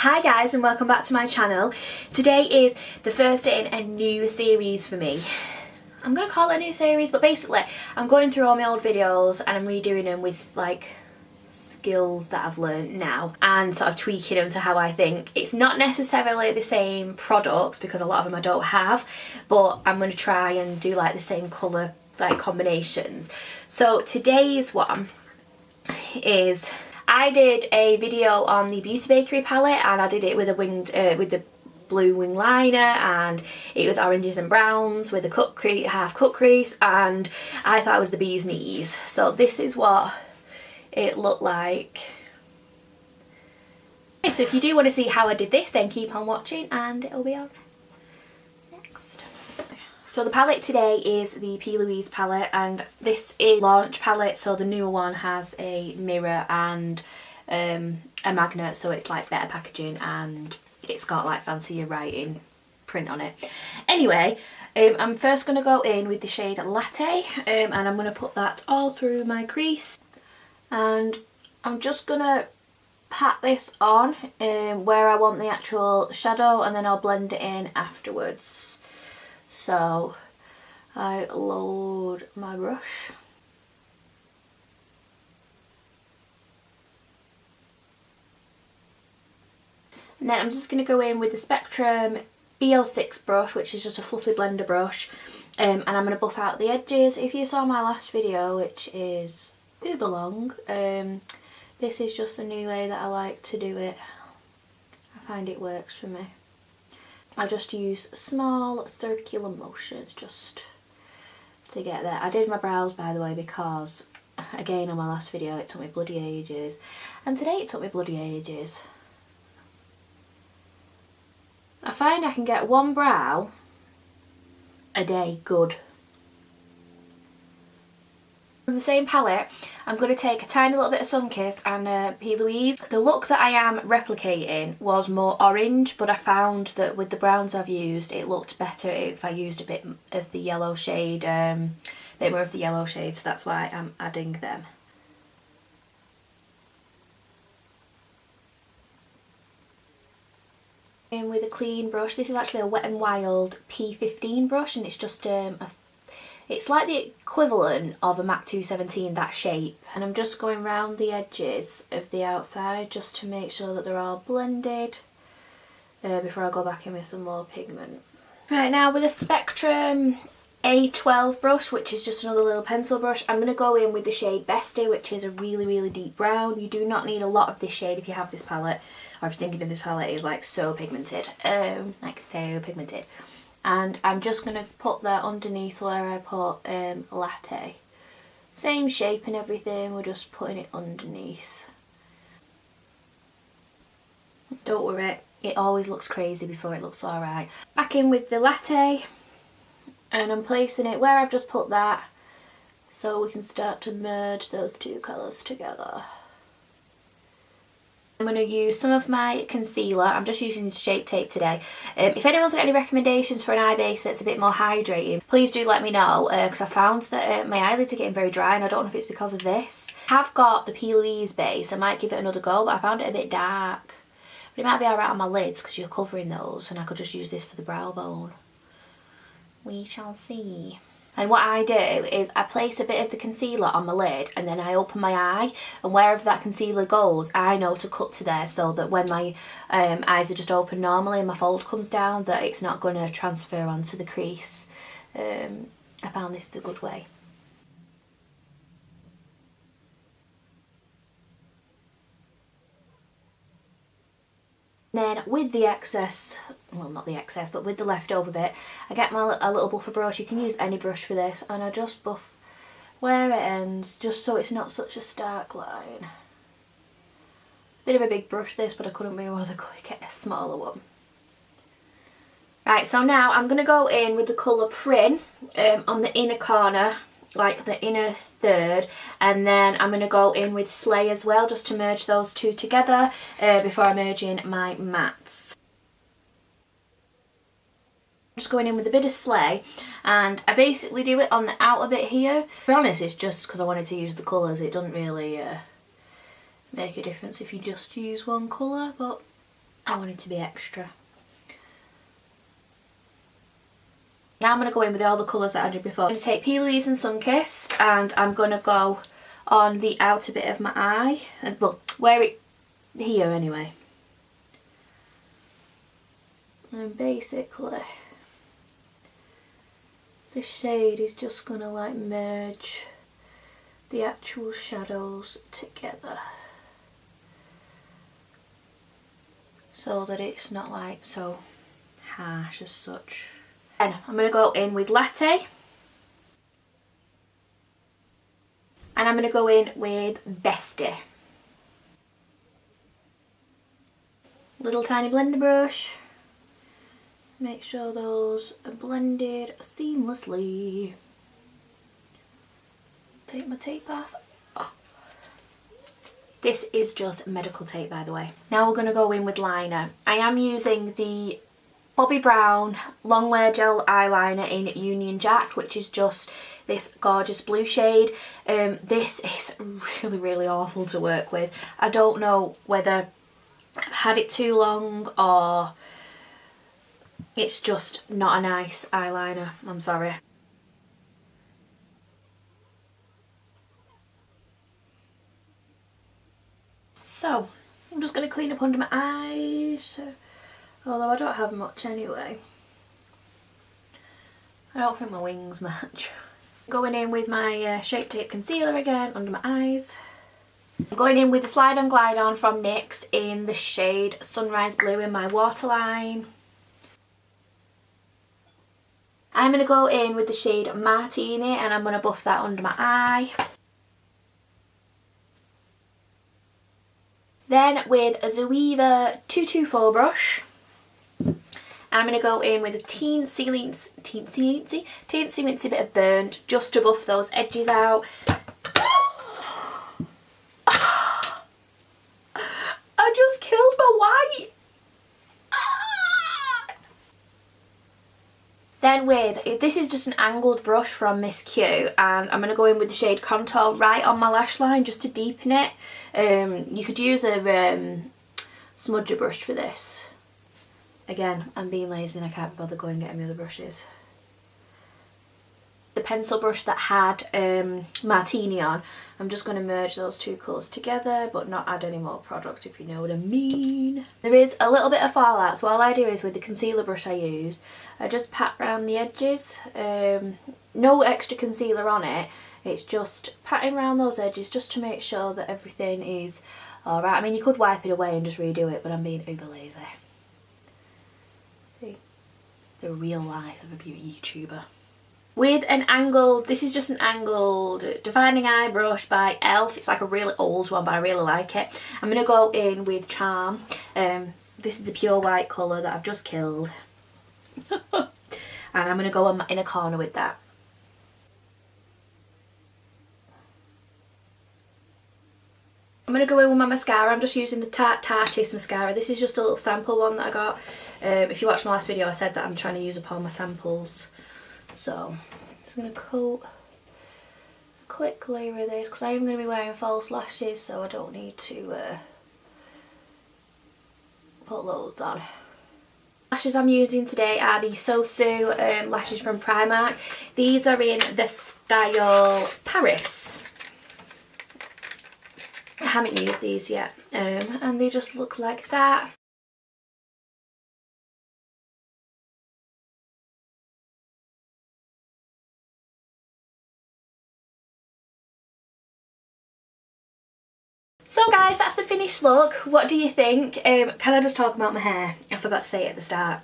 Hi guys and welcome back to my channel. Today is the first in a new series for me. I'm going to call it a new series, but basically I'm going through all my old videos and I'm redoing them with like skills that I've learned now and sort of tweaking them to how I think. It's not necessarily the same products because a lot of them I don't have, but I'm going to try and do like the same colour like combinations. So today's one is, I did a video on the Beauty Bakery palette and I did it with a winged, with the blue wing liner, and it was oranges and browns with a cut crease, half cut crease, and I thought it was the bee's knees. So this is what it looked like. So if you do want to see how I did this, then keep on watching and it'll be on next. So the palette today is the P. Louise palette, and this is launch palette, so the newer one has a mirror and a magnet, so it's like better packaging and it's got like fancier writing print on it. Anyway, I'm first going to go in with the shade Latte, and I'm going to put that all through my crease, and I'm just going to pat this on where I want the actual shadow, and then I'll blend it in afterwards. So I load my brush. And then I'm just going to go in with the Spectrum BL6 brush, which is just a fluffy blender brush, and I'm going to buff out the edges. If you saw my last video, which is uber long, this is just a new way that I like to do it. I find it works for me. I just use small circular motions just to get there. I did my brows, by the way, because again on my last video it took me bloody ages, and today it took me bloody ages. I find I can get one brow a day good. From the same palette, I'm going to take a tiny little bit of Sunkissed and P. Louise. The look that I am replicating was more orange, but I found that with the browns I've used, it looked better if I used a bit of the yellow shade, a bit more of the yellow shade, so that's why I'm adding them. In with a clean brush. This is actually a Wet n Wild P15 brush, and it's just it's like the equivalent of a MAC 217, that shape, and I'm just going round the edges of the outside just to make sure that they're all blended before I go back in with some more pigment. Right, now with a Spectrum A12 brush, which is just another little pencil brush, I'm going to go in with the shade Bestie, which is a really deep brown. You do not need a lot of this shade if you have this palette, or if you're thinking of this palette is like so pigmented, and I'm just going to put that underneath where I put Latte. Same shape and everything, we're just putting it underneath. Don't worry, it always looks crazy before it looks alright. Back in with the Latte, and I'm placing it where I've just put that, so we can start to merge those two colours together. I'm going to use some of my concealer. I'm just using Shape Tape today. If anyone's got any recommendations for an eye base that's a bit more hydrating, please do let me know, because I found that my eyelids are getting very dry and I don't know if it's because of this. I have got the P. Louise base. I might give it another go, but I found it a bit dark. But it might be alright on my lids because you're covering those, and I could just use this for the brow bone. We shall see. And what I do is I place a bit of the concealer on my lid, and then I open my eye, and wherever that concealer goes I know to cut to there, so that when my eyes are just open normally and my fold comes down, that it's not going to transfer onto the crease. I found this is a good way. Then with the excess, well not the excess, but with the leftover bit, I get a little buffer brush. You can use any brush for this, and I just buff where it ends, just so it's not such a stark line. Bit of a big brush this, but I couldn't be bothered to get a smaller one. Right, so now I'm going to go in with the colour Prin on the inner corner, like the inner third, and then I'm going to go in with Slay as well, just to merge those two together before I merge in my mattes. I'm just going in with a bit of Slay, and I basically do it on the outer bit here. To be honest, it's just because I wanted to use the colours. It doesn't really make a difference if you just use one colour, but I I wanted to be extra. Now I'm going to go in with all the colours that I did before. I'm going to take P. Louise and Sunkissed, and I'm going to go on the outer bit of my eye, and well, where it, here anyway. And basically the shade is just going to like merge the actual shadows together, so that it's not like so harsh as such. And I'm going to go in with Latte, and I'm going to go in with Bestie. Little tiny blender brush. Make sure those are blended seamlessly. Take my tape off. Oh. This is just medical tape, by the way. Now we're going to go in with liner. I am using the Bobbi Brown long wear gel eyeliner in Union Jack, which is just this gorgeous blue shade. This is really awful to work with. I don't know whether I've had it too long or it's just not a nice eyeliner. I'm sorry. So I'm just going to clean up under my eyes, although I don't have much anyway. I don't think my wings match. Going in with my Shape Tape concealer again under my eyes. I'm going in with the Slide On Glide On from NYX in the shade Sunrise Blue in my waterline. I'm going to go in with the shade Martini, and I'm going to buff that under my eye. Then with a Zoeva 224 brush, I'm going to go in with a teensy weensy bit of burnt, just to buff those edges out. I just killed my white. Then with, this is just an angled brush from Miss Q, and I'm going to go in with the shade Contour right on my lash line just to deepen it. You could use a smudger brush for this. Again, I'm being lazy and I can't be bothered going and getting my other brushes. The pencil brush that had Martini on, I'm just going to merge those two colours together but not add any more product, if you know what I mean. There is a little bit of fallout, so all I do is with the concealer brush I used, I just pat around the edges. No extra concealer on it, it's just patting around those edges just to make sure that everything is alright. I mean, you could wipe it away and just redo it, but I'm being uber lazy. See? The real life of a beauty YouTuber. With an angled, this is just an angled defining eye brush by e.l.f. It's like a really old one, but I really like it. I'm going to go in with Charm. This is a pure white colour that I've just killed. And I'm going to go on my inner corner with that. I'm going to go in with my mascara. I'm just using the Tarte Tarteist mascara. This is just a little sample one that I got. If you watched my last video, I said that I'm trying to use up all my samples. So I'm just going to coat a quick layer of this because I am going to be wearing false lashes, so I don't need to put loads on. Lashes I'm using today are the Sosu lashes from Primark. These are in the style Paris. I haven't used these yet, and they just look like that. So guys, that's the finished look. What do you think? Can I just talk about my hair? I forgot to say it at the start.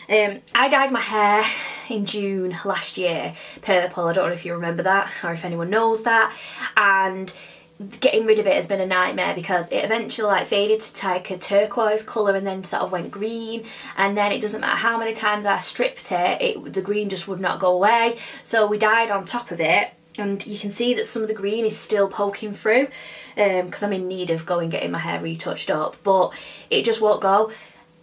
I dyed my hair in June last year purple. I don't know if you remember that or if anyone knows that. And getting rid of it has been a nightmare because it eventually like faded to like a turquoise colour and then sort of went green, and then it doesn't matter how many times I stripped it, the green just would not go away. So we dyed on top of it, and you can see that some of the green is still poking through because I'm in need of going getting my hair retouched up, but it just won't go.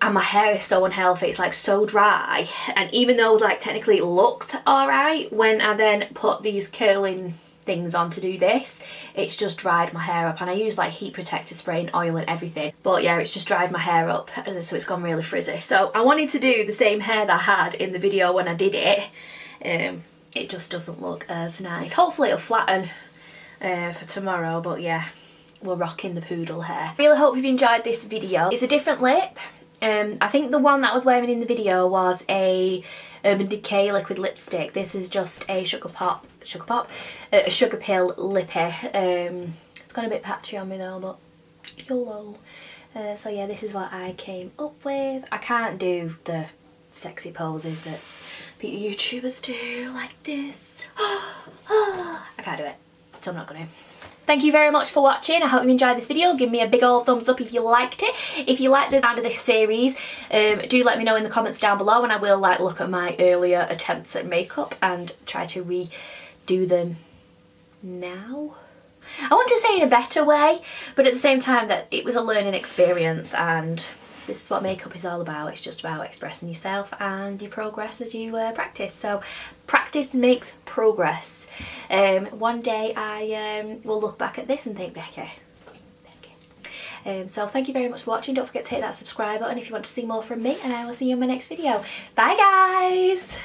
And my hair is so unhealthy, it's like so dry, and even though like technically it looked alright, when I then put these curling things on to do this. It's just dried my hair up, and I use like heat protector spray and oil and everything, but yeah, it's just dried my hair up, so it's gone really frizzy. So I wanted to do the same hair that I had in the video when I did it. It just doesn't look as nice. Hopefully it'll flatten for tomorrow, but yeah, we're rocking the poodle hair. Really hope you've enjoyed this video. It's a different lip. I think the one that I was wearing in the video was a Urban Decay liquid lipstick. This is just a Sugar Pill lippy. It's gone a bit patchy on me though, but YOLO. So yeah, this is what I came up with. I can't do the sexy poses that beauty YouTubers do like this. I can't do it, so I'm not gonna. Thank you very much for watching. I hope you enjoyed this video. Give me a big old thumbs up if you liked it. If you liked the sound of this series, do let me know in the comments down below, and I will like look at my earlier attempts at makeup and try to redo them now. I want to say in a better way, but at the same time that it was a learning experience, and this is what makeup is all about. It's just about expressing yourself, and you progress as you practice. So practice makes progress. One day I will look back at this and think, Becky. So thank you very much for watching. Don't forget to hit that subscribe button if you want to see more from me, and I will see you in my next video. Bye guys!